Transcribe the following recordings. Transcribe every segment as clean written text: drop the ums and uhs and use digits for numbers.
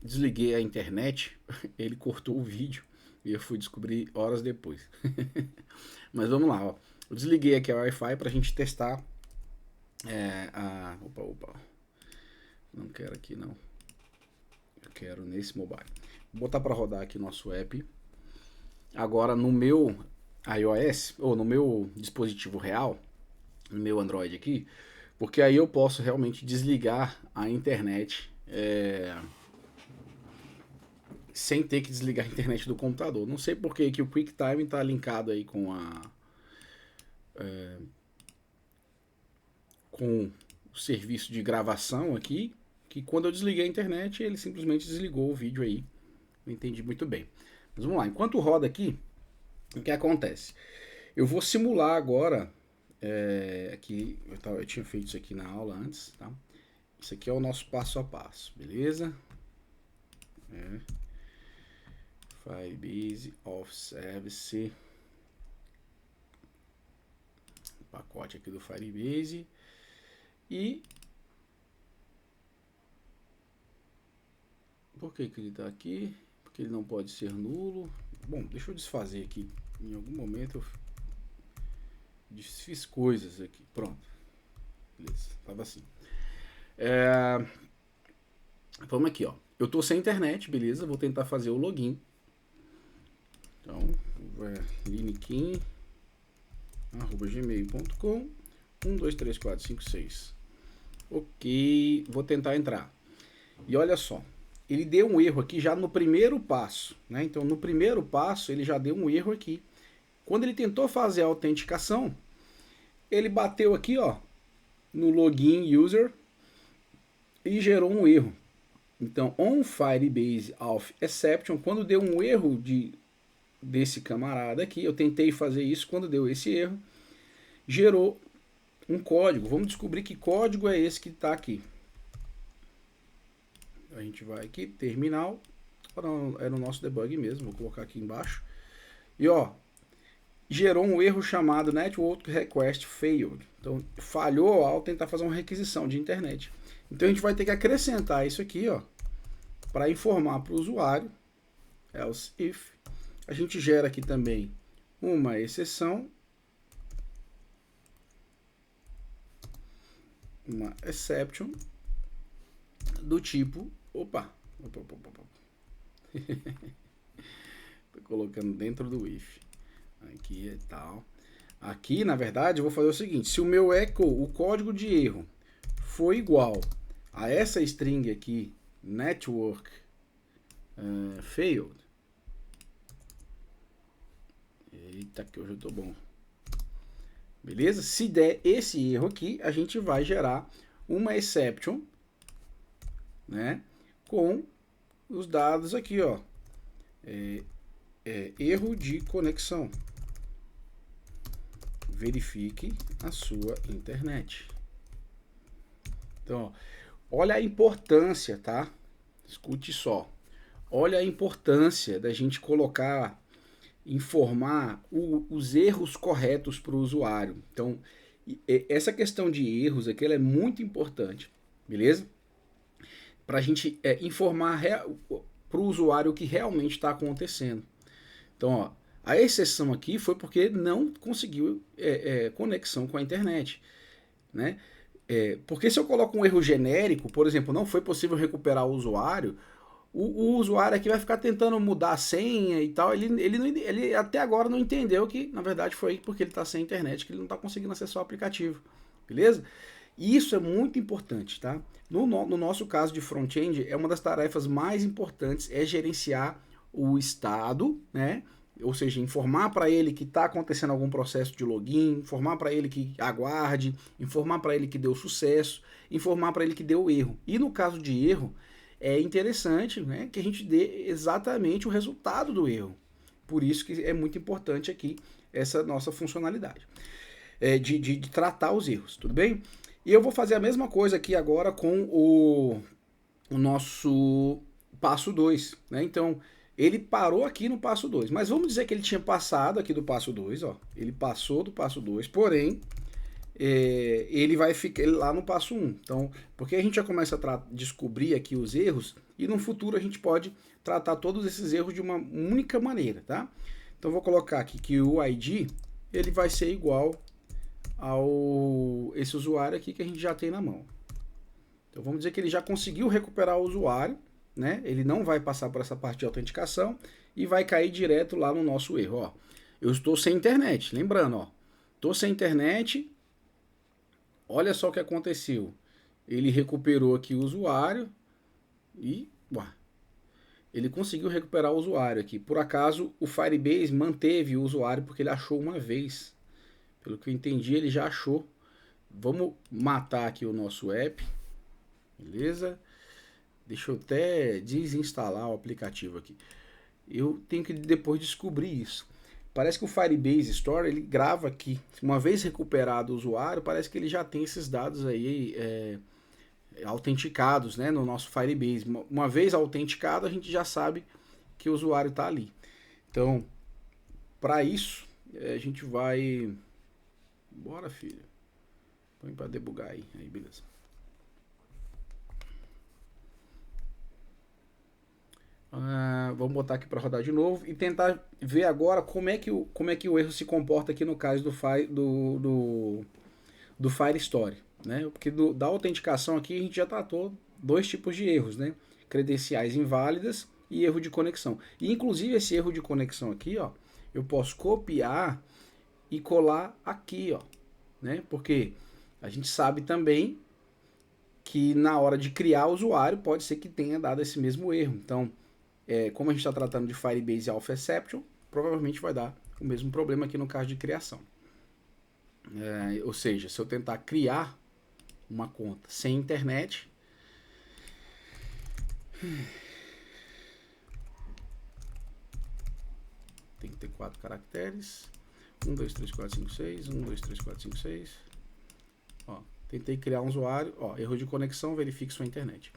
desliguei a internet, ele cortou o vídeo e eu fui descobrir horas depois. Mas vamos lá, ó. Eu desliguei aqui a Wi-Fi para a gente testar Opa, não quero aqui não. Eu quero nesse mobile. Vou botar para rodar aqui nosso app. Agora no meu iOS, ou no meu dispositivo real, no meu Android aqui, porque aí eu posso realmente desligar a internet sem ter que desligar a internet do computador. Não sei porque que o QuickTime está linkado aí com o serviço de gravação aqui, que quando eu desliguei a internet, ele simplesmente desligou o vídeo aí. Não entendi muito bem. Mas vamos lá, enquanto roda aqui, o que acontece? Eu vou simular agora, aqui, eu tinha feito isso aqui na aula antes, tá? Isso aqui é o nosso passo a passo, beleza? Firebase Office Service, pacote aqui do Firebase. E por que ele está aqui? Porque ele não pode ser nulo. Bom, deixa eu desfazer aqui. Em algum momento eu desfiz coisas aqui. Pronto. Beleza, estava assim. Vamos aqui, ó. Eu tô sem internet, beleza? Vou tentar fazer o login. Então, linekin@gmail.com 1, 2, 3, 4, 5, 6. Ok, vou tentar entrar. E olha só, ele deu um erro aqui já no primeiro passo, né? Então, no primeiro passo, ele já deu um erro aqui. Quando ele tentou fazer a autenticação, ele bateu aqui, ó, no login user e gerou um erro. Então, on Firebase Auth Exception, quando deu um erro desse camarada aqui, eu tentei fazer isso, quando deu esse erro, gerou um código. Vamos descobrir que código é esse que está aqui. A gente vai aqui, terminal, é no nosso debug mesmo, vou colocar aqui embaixo. E ó, gerou um erro chamado Network Request Failed. Então, falhou ao tentar fazer uma requisição de internet. Então, a gente vai ter que acrescentar isso aqui, ó, para informar para o usuário, else if. A gente gera aqui também uma exceção, uma exception, do tipo, opa. Tô colocando dentro do if. Aqui e tal. Aqui, na verdade, eu vou fazer o seguinte: se o meu echo, o código de erro, for igual a essa string aqui, network failed. Eita, que hoje eu tô bom. Beleza? Se der esse erro aqui, a gente vai gerar uma exception, né, com os dados aqui, ó. Erro de conexão. Verifique a sua internet. Então, ó, olha a importância, tá? Escute só. Olha a importância da gente colocar, informar os erros corretos para o usuário. Então, essa questão de erros aqui ela é muito importante, beleza? Para a gente informar para o usuário o que realmente está acontecendo. Então, ó, a exceção aqui foi porque não conseguiu conexão com a internet, né? Porque se eu coloco um erro genérico, por exemplo, não foi possível recuperar o usuário, o usuário aqui vai ficar tentando mudar a senha e tal. Ele até agora não entendeu que, na verdade, foi porque ele está sem internet, que ele não está conseguindo acessar o aplicativo, beleza? E isso é muito importante, tá? No nosso caso de front-end, uma das tarefas mais importantes é gerenciar o estado, né? Ou seja, informar para ele que está acontecendo algum processo de login, informar para ele que aguarde, informar para ele que deu sucesso, informar para ele que deu erro. E no caso de erro, é interessante, né, que a gente dê exatamente o resultado do erro. Por isso que é muito importante aqui essa nossa funcionalidade de tratar os erros, tudo bem? E eu vou fazer a mesma coisa aqui agora com o nosso passo 2, né? Então, ele parou aqui no passo 2, mas vamos dizer que ele tinha passado aqui do passo 2, ó. Ele passou do passo 2, porém, ele vai ficar lá no passo 1. Então, porque a gente já começa a descobrir aqui os erros e no futuro a gente pode tratar todos esses erros de uma única maneira, tá? Então vou colocar aqui que o ID ele vai ser igual ao esse usuário aqui que a gente já tem na mão. Então vamos dizer que ele já conseguiu recuperar o usuário, né? Ele não vai passar por essa parte de autenticação e vai cair direto lá no nosso erro, ó. Eu estou sem internet, lembrando, ó. Estou sem internet. Olha só o que aconteceu. Ele recuperou aqui o usuário e ele conseguiu recuperar o usuário aqui. Por acaso, o Firebase manteve o usuário porque ele achou uma vez. Pelo que eu entendi, ele já achou. Vamos matar aqui o nosso app. Beleza? Deixa eu até desinstalar o aplicativo aqui. Eu tenho que depois descobrir isso. Parece que o Firebase Store, ele grava aqui. Uma vez recuperado o usuário, parece que ele já tem esses dados aí autenticados, né, no nosso Firebase. Uma vez autenticado, a gente já sabe que o usuário está ali. Então, para isso, a gente vai... Bora, filho. Põe para debugar aí. Aí, beleza. Vamos botar aqui para rodar de novo e tentar ver agora como é que o erro se comporta aqui no caso do Firestore, né? Porque da autenticação aqui a gente já tratou dois tipos de erros, né? Credenciais inválidas e erro de conexão. E inclusive esse erro de conexão aqui, ó, eu posso copiar e colar aqui, ó, né? Porque a gente sabe também que na hora de criar o usuário pode ser que tenha dado esse mesmo erro. Então, como a gente está tratando de Firebase Alpha Exception, provavelmente vai dar o mesmo problema aqui no caso de criação. Ou seja, se eu tentar criar uma conta sem internet, tem que ter 4 caracteres. 1, 2, 3, 4, 5, 6. 1, 2, 3, 4, 5, 6. Ó, tentei criar um usuário. Ó, erro de conexão, verifique sua internet.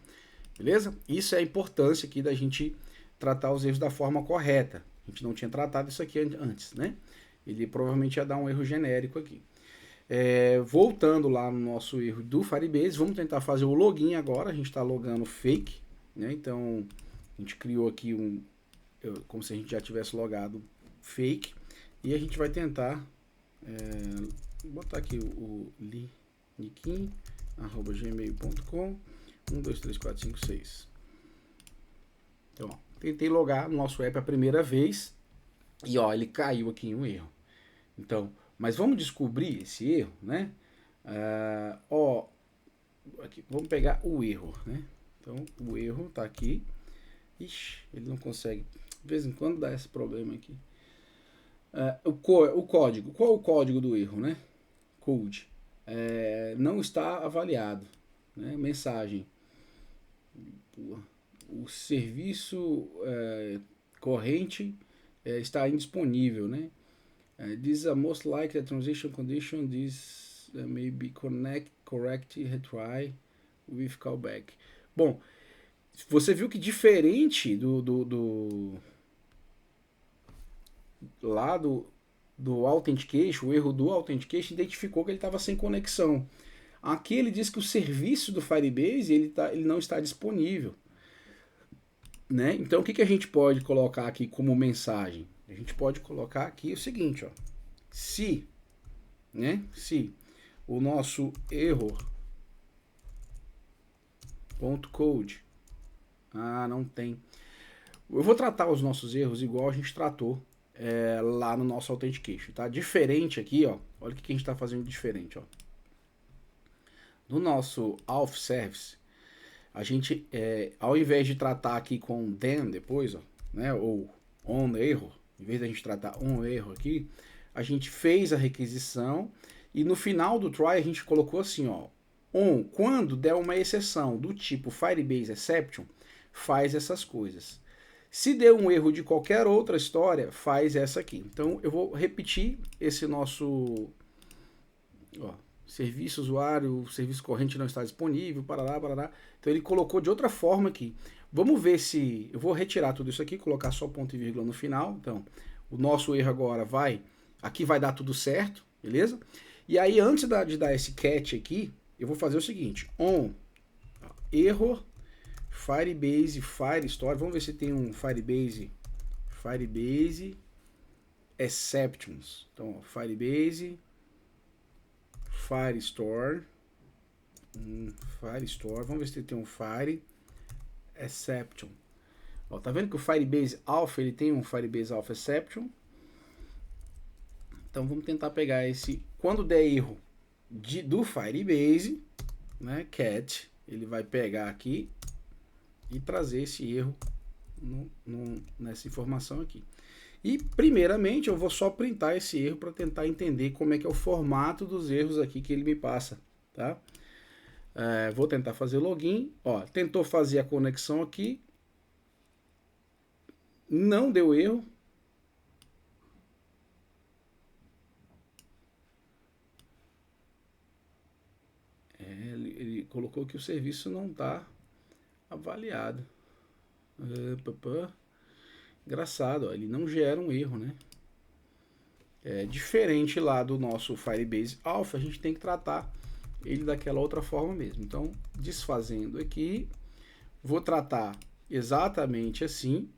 Beleza? Isso é a importância aqui da gente tratar os erros da forma correta. A gente não tinha tratado isso aqui antes, né? Ele provavelmente ia dar um erro genérico aqui. Voltando lá no nosso erro do Firebase, vamos tentar fazer o login agora. A gente está logando fake, né? Então, a gente criou aqui como se a gente já tivesse logado fake. E a gente vai tentar botar aqui o linekin@gmail.com 1, 2, 3, 4, 5, 6. Então, ó, tentei logar no nosso app a primeira vez e ó, ele caiu aqui em um erro. Então, mas vamos descobrir esse erro, né? Aqui, vamos pegar o erro, né? Então, o erro tá aqui. Ixi, ele não consegue. De vez em quando dá esse problema aqui. O código. Qual é o código do erro, né? Code. Não está avaliado. Né? Mensagem. O serviço corrente está indisponível, né? This is a most likely transition condition. This may be correct retry with callback. Bom, você viu que diferente do Authentication, o erro do Authentication identificou que ele estava sem conexão. Aqui ele diz que o serviço do Firebase ele não está disponível. Né? Então o que a gente pode colocar aqui como mensagem? A gente pode colocar aqui o seguinte, ó. Se o nosso error.code não tem. Eu vou tratar os nossos erros igual a gente tratou lá no nosso Authentication, tá? Diferente aqui, ó. Olha o que a gente está fazendo de diferente, ó. No nosso auth service, a gente, ao invés de tratar aqui com then depois, ó, né, ou on error, em vez da gente tratar on error aqui, a gente fez a requisição e no final do try a gente colocou assim, ó, on, quando der uma exceção do tipo Firebase Exception, faz essas coisas. Se der um erro de qualquer outra história, faz essa aqui. Então eu vou repetir esse nosso serviço usuário, serviço corrente não está disponível, parará. Então ele colocou de outra forma aqui. Vamos ver se... Eu vou retirar tudo isso aqui, colocar só ponto e vírgula no final. Então, o nosso erro agora aqui vai dar tudo certo, beleza? E aí, antes de dar esse catch aqui, eu vou fazer o seguinte. On error Firebase, Firestore. Vamos ver se tem um Firebase Exceptions. Então, ó, Firebase, Firestore, Firestore. Vamos ver se tem um Fire Exception. Ó, tá vendo que o Firebase Alpha, ele tem um Firebase Alpha Exception. Então vamos tentar pegar esse, quando der erro do Firebase, né, cat, ele vai pegar aqui e trazer esse erro nessa informação aqui. E primeiramente eu vou só printar esse erro para tentar entender como é que é o formato dos erros aqui que ele me passa, tá? Vou tentar fazer login, ó, tentou fazer a conexão aqui, não deu erro. Ele colocou que o serviço não está avaliado. Engraçado, ó, ele não gera um erro, né? Diferente lá do nosso Firebase Alpha, a gente tem que tratar ele daquela outra forma mesmo. Então, desfazendo aqui, vou tratar exatamente assim.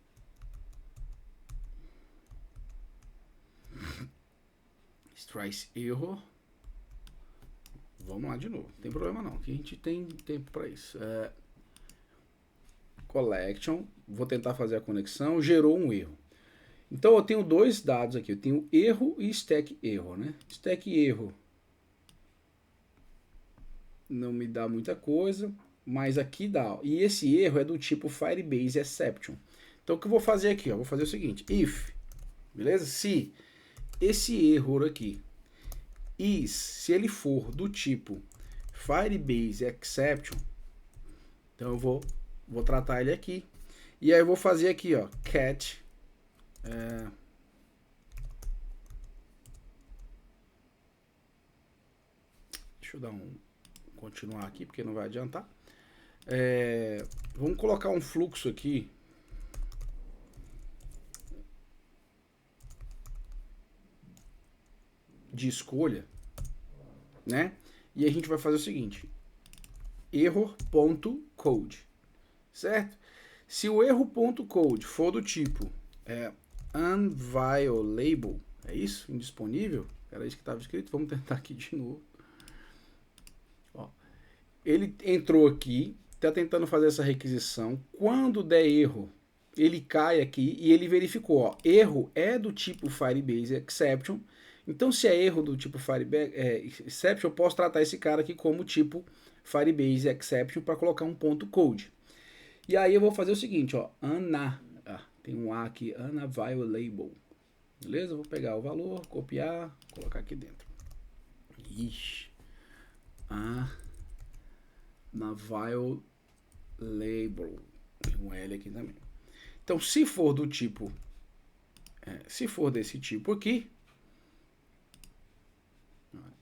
Trace error. Vamos lá de novo, não tem problema não, que a gente tem tempo para isso. Collection, vou tentar fazer a conexão, gerou um erro. Então eu tenho dois dados aqui, eu tenho erro e stack erro, né? Stack erro não me dá muita coisa, mas aqui dá. E esse erro é do tipo Firebase Exception. Então o que eu vou fazer aqui? Ó, vou fazer o seguinte, if, beleza? Se esse erro aqui, se ele for do tipo Firebase Exception, então eu vou tratar ele aqui. E aí eu vou fazer aqui, ó, cat. Deixa eu dar continuar aqui, porque não vai adiantar. Vamos colocar um fluxo aqui. De escolha, né? E a gente vai fazer o seguinte: error.code, certo? Se o erro.code for do tipo unviolable, é isso? Indisponível? Era isso que estava escrito. Vamos tentar aqui de novo. Ó, ele entrou aqui, está tentando fazer essa requisição. Quando der erro, ele cai aqui e ele verificou. Ó, erro é do tipo Firebase Exception. Então, se é erro do tipo Firebase Exception, eu posso tratar esse cara aqui como tipo Firebase Exception para colocar um ponto code. E aí eu vou fazer o seguinte, ó, tem um A aqui, unviolable. Beleza? Vou pegar o valor, copiar, colocar aqui dentro. Ixi. Unviolable. Tem um L aqui também. Então, se for do tipo, se for desse tipo aqui,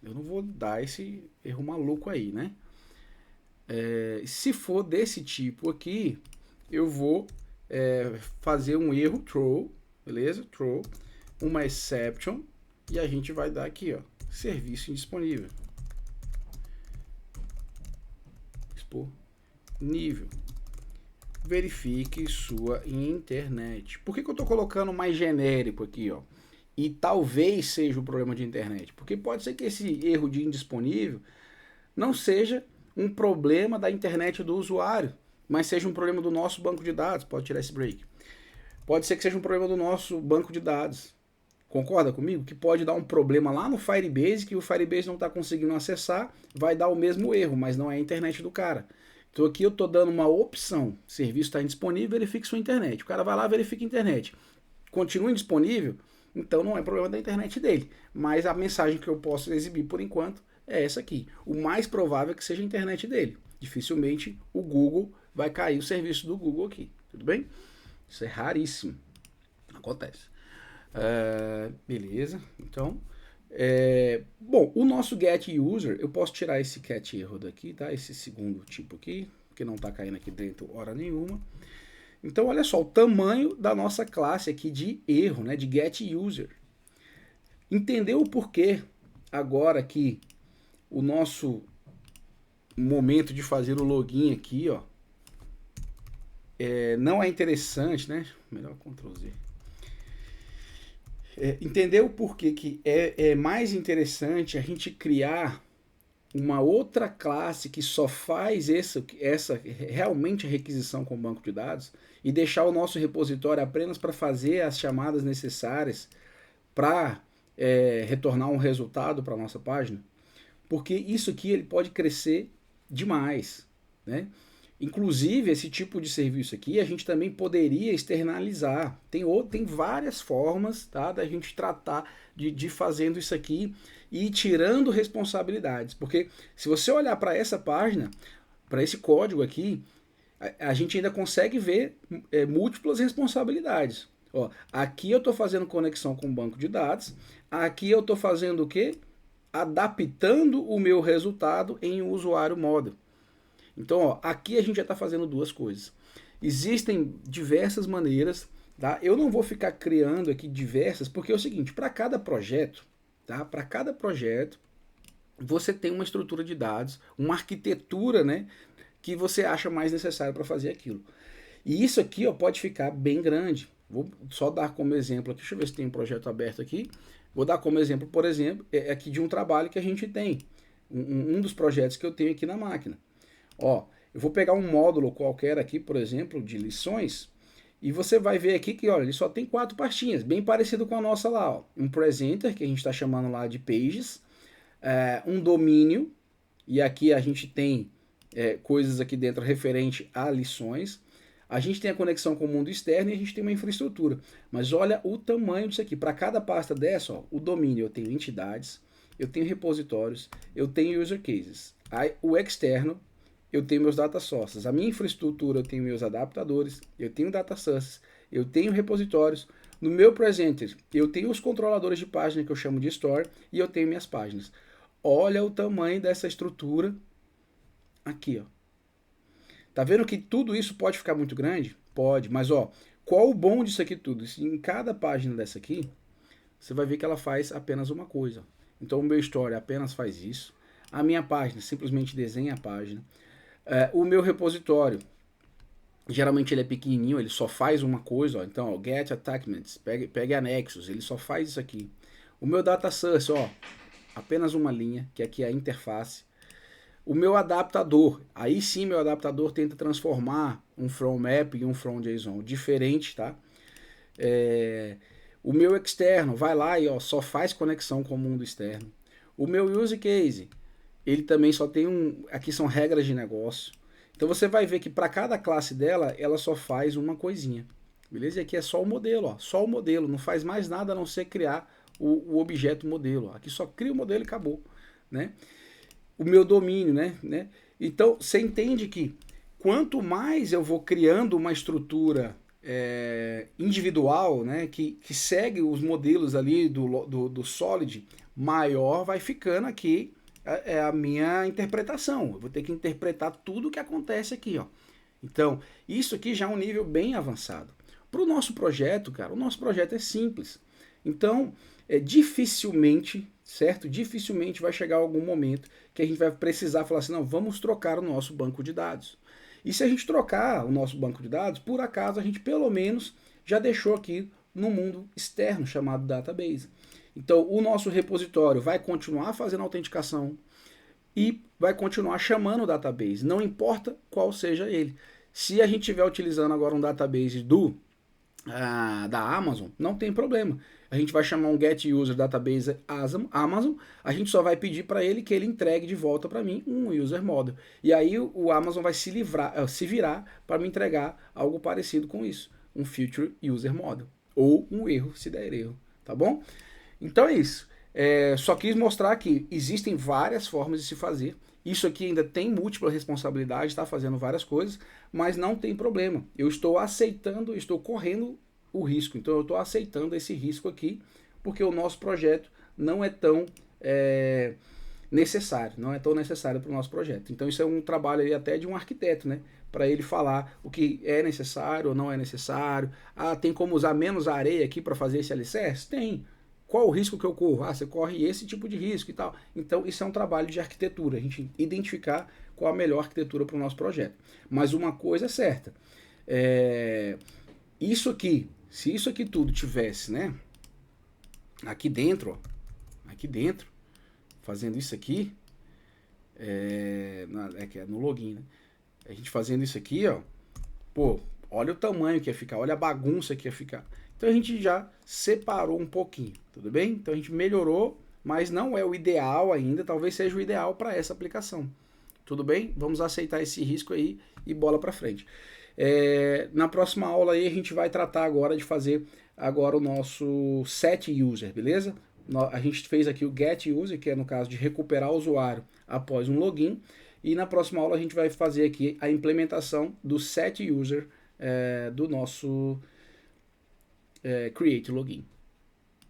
eu não vou dar esse erro maluco aí, né? Se for desse tipo aqui, eu vou fazer um erro throw, beleza? Throw, uma exception, e a gente vai dar aqui, ó, serviço indisponível. Disponível. Verifique sua internet. Por que eu estou colocando mais genérico aqui, ó? E talvez seja o problema de internet. Porque pode ser que esse erro de indisponível não seja um problema da internet do usuário, mas seja um problema do nosso banco de dados. Pode tirar esse break. Pode ser que seja um problema do nosso banco de dados. Concorda comigo? Que pode dar um problema lá no Firebase, que o Firebase não está conseguindo acessar, vai dar o mesmo erro, mas não é a internet do cara. Então aqui eu estou dando uma opção. O serviço está indisponível, verifique sua internet. O cara vai lá, verifica a internet. Continua indisponível, então não é problema da internet dele. Mas a mensagem que eu posso exibir por enquanto é essa aqui. O mais provável é que seja a internet dele. Dificilmente o Google vai cair o serviço do Google aqui. Tudo bem? Isso é raríssimo. Acontece. Beleza. Então, bom, o nosso get user, eu posso tirar esse cat erro daqui, tá? Esse segundo tipo aqui, que não tá caindo aqui dentro hora nenhuma. Então, olha só, o tamanho da nossa classe aqui de erro, né, de get user. Entendeu o porquê agora que o nosso momento de fazer o login aqui, ó, não é interessante, né? Melhor Ctrl Z. Entender o porquê que é mais interessante a gente criar uma outra classe que só faz essa realmente a requisição com o banco de dados e deixar o nosso repositório apenas para fazer as chamadas necessárias para retornar um resultado para a nossa página, porque isso aqui ele pode crescer demais, né? Inclusive, esse tipo de serviço aqui a gente também poderia externalizar. Tem várias formas, tá, da gente tratar de fazendo isso aqui e tirando responsabilidades. Porque se você olhar para essa página, para esse código aqui, a gente ainda consegue ver múltiplas responsabilidades. Ó, aqui eu estou fazendo conexão com o banco de dados, aqui eu estou fazendo o quê? Adaptando o meu resultado em um usuário model. Então, ó, aqui a gente já está fazendo duas coisas. Existem diversas maneiras, tá? Eu não vou ficar criando aqui diversas, porque é o seguinte, para cada projeto, tá? Para cada projeto, você tem uma estrutura de dados, uma arquitetura, né, que você acha mais necessário para fazer aquilo. E isso aqui, ó, pode ficar bem grande. Vou só dar como exemplo aqui, deixa eu ver se tem um projeto aberto aqui. Vou dar como exemplo, por exemplo, aqui de um trabalho que a gente tem. Um dos projetos que eu tenho aqui na máquina. Ó, eu vou pegar um módulo qualquer aqui, por exemplo, de lições, e você vai ver aqui que, olha, ele só tem 4 pastinhas, bem parecido com a nossa lá, ó. Um presenter, que a gente está chamando lá de pages, um domínio, e aqui a gente tem coisas aqui dentro referente a lições. A gente tem a conexão com o mundo externo e a gente tem uma infraestrutura. Mas olha o tamanho disso aqui. Para cada pasta dessa, ó, o domínio eu tenho entidades, eu tenho repositórios, eu tenho user cases. Aí, o externo, eu tenho meus data sources. A minha infraestrutura, eu tenho meus adaptadores, eu tenho data sources, eu tenho repositórios. No meu presenter, eu tenho os controladores de página que eu chamo de store e eu tenho minhas páginas. Olha o tamanho dessa estrutura aqui, ó. Tá vendo que tudo isso pode ficar muito grande? Pode, mas ó, qual o bom disso aqui tudo? Em cada página dessa aqui, você vai ver que ela faz apenas uma coisa. Então o meu store apenas faz isso. A minha página simplesmente desenha a página. O meu repositório, geralmente ele é pequenininho, ele só faz uma coisa, ó. Então, ó, get attachments, pegue anexos, ele só faz isso aqui. O meu data source, ó, apenas uma linha, que aqui é a interface. O meu adaptador, aí sim meu adaptador tenta transformar um from map em um from JSON, diferente, tá? O meu externo vai lá e ó, só faz conexão com o mundo externo. O meu use case, ele também só tem aqui são regras de negócio. Então você vai ver que para cada classe dela, ela só faz uma coisinha. Beleza? E aqui é só o modelo, ó, só o modelo, não faz mais nada a não ser criar o objeto modelo. Ó. Aqui só cria o modelo e acabou, né? O meu domínio, né? Então, você entende que quanto mais eu vou criando uma estrutura individual, né, que segue os modelos ali do Solid, maior vai ficando aqui a minha interpretação. Eu vou ter que interpretar tudo o que acontece aqui, ó. Então, isso aqui já é um nível bem avançado. Para o nosso projeto, cara, o nosso projeto é simples. Então, dificilmente, certo? Dificilmente vai chegar algum momento que a gente vai precisar falar assim, não, vamos trocar o nosso banco de dados. E se a gente trocar o nosso banco de dados, por acaso a gente pelo menos já deixou aqui no mundo externo chamado database. Então o nosso repositório vai continuar fazendo autenticação e vai continuar chamando o database, não importa qual seja ele. Se a gente estiver utilizando agora um database da Amazon, não tem problema. A gente vai chamar um get user database Amazon, a gente só vai pedir para ele que ele entregue de volta para mim um user model. E aí o Amazon vai se virar para me entregar algo parecido com isso, um future user model ou um erro se der erro, tá bom? Então é isso. Só quis mostrar que existem várias formas de se fazer. Isso aqui ainda tem múltipla responsabilidade, está fazendo várias coisas, mas não tem problema. Eu estou aceitando, estou correndo o risco. Então eu estou aceitando esse risco aqui, porque o nosso projeto não é tão necessário, não é tão necessário para o nosso projeto. Então isso é um trabalho aí até de um arquiteto, né? Para ele falar o que é necessário ou não é necessário. Ah, tem como usar menos areia aqui para fazer esse alicerce? Tem. Qual o risco que eu corro? Ah, você corre esse tipo de risco e tal. Então, isso é um trabalho de arquitetura, a gente identificar qual a melhor arquitetura para o nosso projeto. Mas uma coisa é certa, Isso aqui, se isso aqui tudo tivesse, né? Aqui dentro, ó, aqui dentro, fazendo isso aqui, que é no login, né? A gente fazendo isso aqui, ó, pô, olha o tamanho que ia ficar, olha a bagunça que ia ficar. Então a gente já separou um pouquinho, tudo bem? Então a gente melhorou, mas não é o ideal ainda, talvez seja o ideal para essa aplicação. Tudo bem? Vamos aceitar esse risco aí e bola para frente. Na próxima aula aí a gente vai tratar agora de fazer agora o nosso set user, beleza? A gente fez aqui o get user, que é no caso de recuperar o usuário após um login, e na próxima aula a gente vai fazer aqui a implementação do set user do nosso create login.